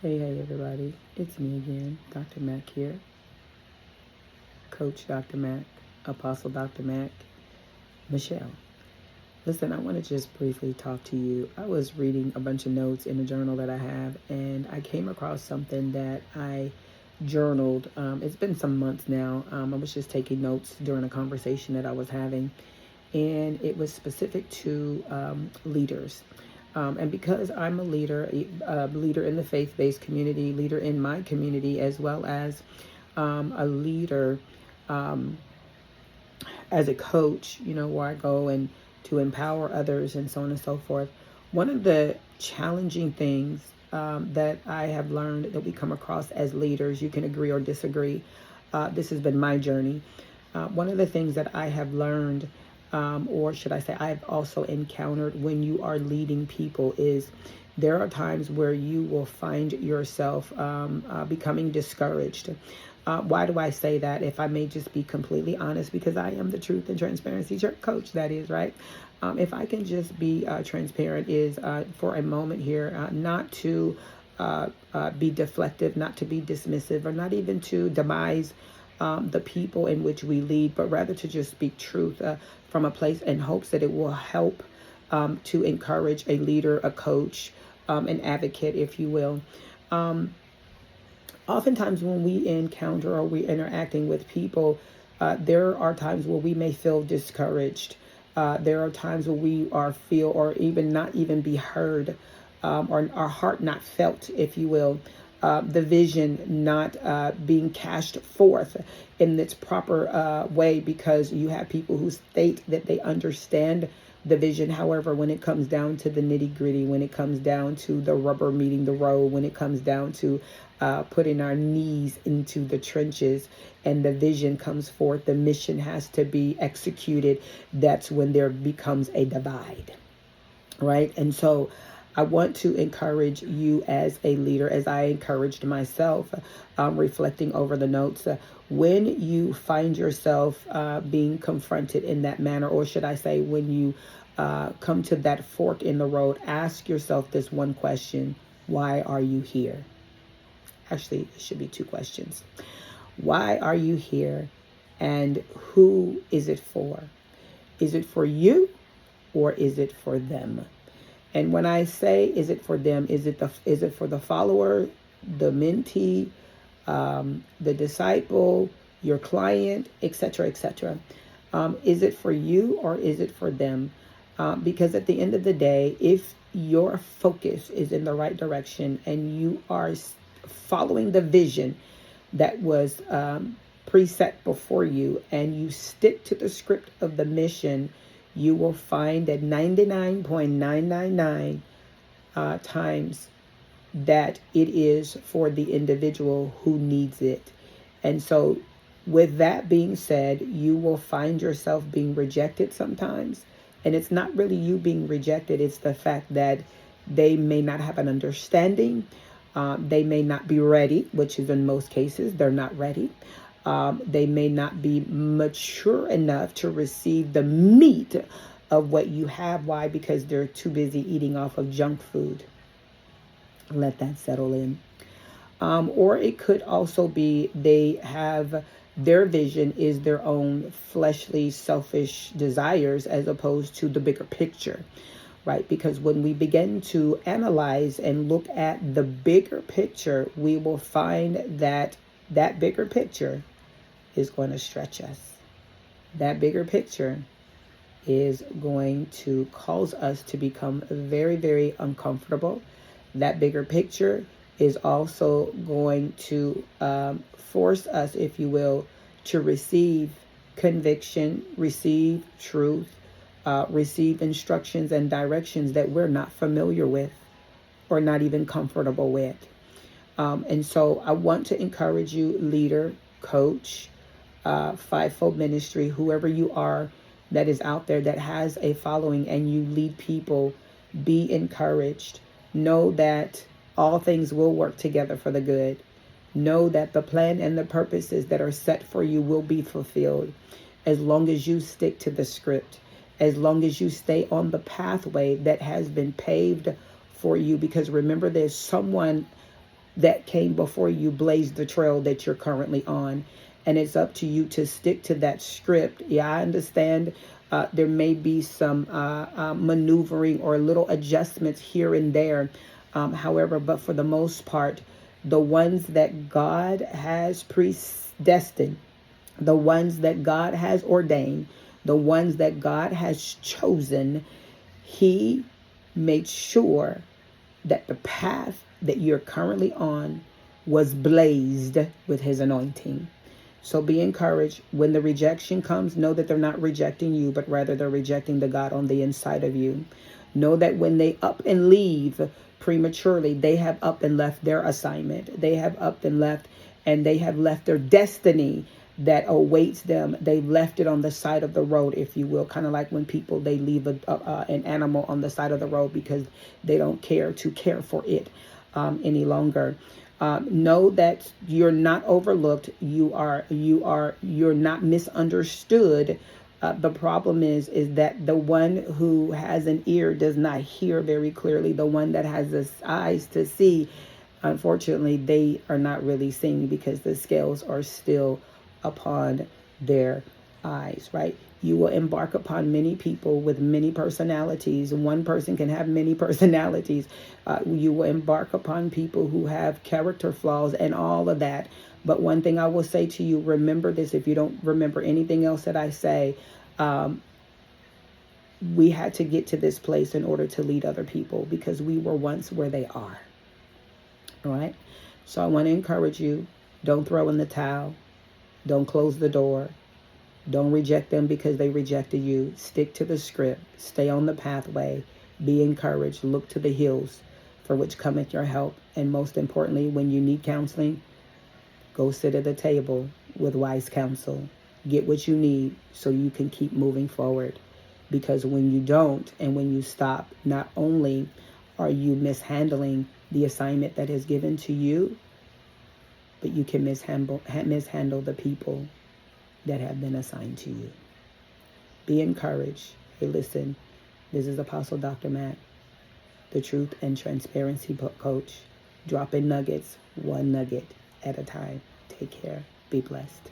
Hey, everybody. It's me again, Dr. Mack here. Coach Dr. Mack, Apostle Dr. Mack, Michelle. Listen, I want to just briefly talk to you. I was reading a bunch of notes in a journal that I have, and I came across something that I journaled. It's been some months now. I was just taking notes during a conversation that I was having, and it was specific to leaders. And because I'm a leader in the faith-based community, leader in my community, as well as a leader as a coach, where I go and to empower others and so on and so forth. One of the challenging things that I have learned that we come across as leaders, you can agree or disagree. This has been my journey. One of the things that I have learned, or should I say, I've also encountered when you are leading people is there are times where you will find yourself becoming discouraged. Why do I say that? If I may just be completely honest, because I am the truth and transparency coach, that is, right? If I can just be transparent, is for a moment here, not to be deflective, not to be dismissive, or not even to demise the people in which we lead, but rather to just speak truth from a place in hopes that it will help to encourage a leader, a coach, an advocate, if you will. Oftentimes when we encounter or we're interacting with people, there are times where we may feel discouraged. There are times where we feel or even not even be heard, or our heart not felt, if you will. The vision not being cast forth in its proper way, because you have people who state that they understand the vision. However, when it comes down to the nitty gritty, when it comes down to the rubber meeting the road, when it comes down to putting our knees into the trenches and the vision comes forth, the mission has to be executed. That's when there becomes a divide, right? And so I want to encourage you as a leader, as I encouraged myself, reflecting over the notes. When you find yourself being confronted in that manner, or should I say, when you come to that fork in the road, ask yourself this one question: why are you here? Actually, it should be two questions. Why are you here, and who is it for? Is it for you, or is it for them? And when I say, is it for them, is it for the follower, the mentee, the disciple, your client, etc., etc.? Is it for you, or is it for them? Because at the end of the day, if your focus is in the right direction and you are following the vision that was preset before you, and you stick to the script of the mission, you will find that 99.999 times that it is for the individual who needs it. And so with that being said, you will find yourself being rejected sometimes. And it's not really you being rejected. It's the fact that they may not have an understanding. They may not be ready, which is in most cases, they're not ready. They may not be mature enough to receive the meat of what you have. Why? Because they're too busy eating off of junk food. Let that settle in. Or it could also be they have their vision is their own fleshly, selfish desires as opposed to the bigger picture, right? Because when we begin to analyze and look at the bigger picture, we will find that that bigger picture is going to stretch us. That bigger picture is going to cause us to become very, very uncomfortable. That bigger picture is also going to force us, if you will, to receive conviction, receive truth, receive instructions and directions that we're not familiar with or not even comfortable with. And so I want to encourage you, leader, coach, fivefold ministry, whoever you are that is out there that has a following and you lead people, be encouraged. Know that all things will work together for the good. Know that the plan and the purposes that are set for you will be fulfilled as long as you stick to the script, as long as you stay on the pathway that has been paved for you. Because remember, there's someone that came before you blazed the trail that you're currently on. And it's up to you to stick to that script. Yeah, I understand there may be some maneuvering or little adjustments here and there. However, but for the most part, the ones that God has predestined, the ones that God has ordained, the ones that God has chosen, He made sure that the path that you're currently on was blazed with His anointing. So be encouraged. When the rejection comes, know that they're not rejecting you, but rather they're rejecting the God on the inside of you. Know that when they up and leave prematurely, they have up and left their assignment. They have up and left, and they have left their destiny that awaits them. They left it on the side of the road, if you will, kind of like when people, they leave an animal on the side of the road because they don't care to care for it any longer. Know that you're not overlooked. You're not misunderstood. The problem is that the one who has an ear does not hear very clearly. The one that has the eyes to see, unfortunately, they are not really seeing because the scales are still upon their eyes, right? You will embark upon many people with many personalities. One person can have many personalities. You will embark upon people who have character flaws and all of that. But one thing I will say to you, remember this, if you don't remember anything else that I say, we had to get to this place in order to lead other people because we were once where they are. All right? So I want to encourage you, don't throw in the towel. Don't close the door. Don't reject them because they rejected you. Stick to the script. Stay on the pathway. Be encouraged. Look to the hills for which cometh your help. And most importantly, when you need counseling, go sit at the table with wise counsel. Get what you need so you can keep moving forward. Because when you don't and when you stop, not only are you mishandling the assignment that is given to you, but you can mishandle the people that have been assigned to you. Be encouraged. Hey, listen, this is Apostle Dr. Matt, the Truth and Transparency Coach, dropping nuggets, one nugget at a time. Take care. Be blessed.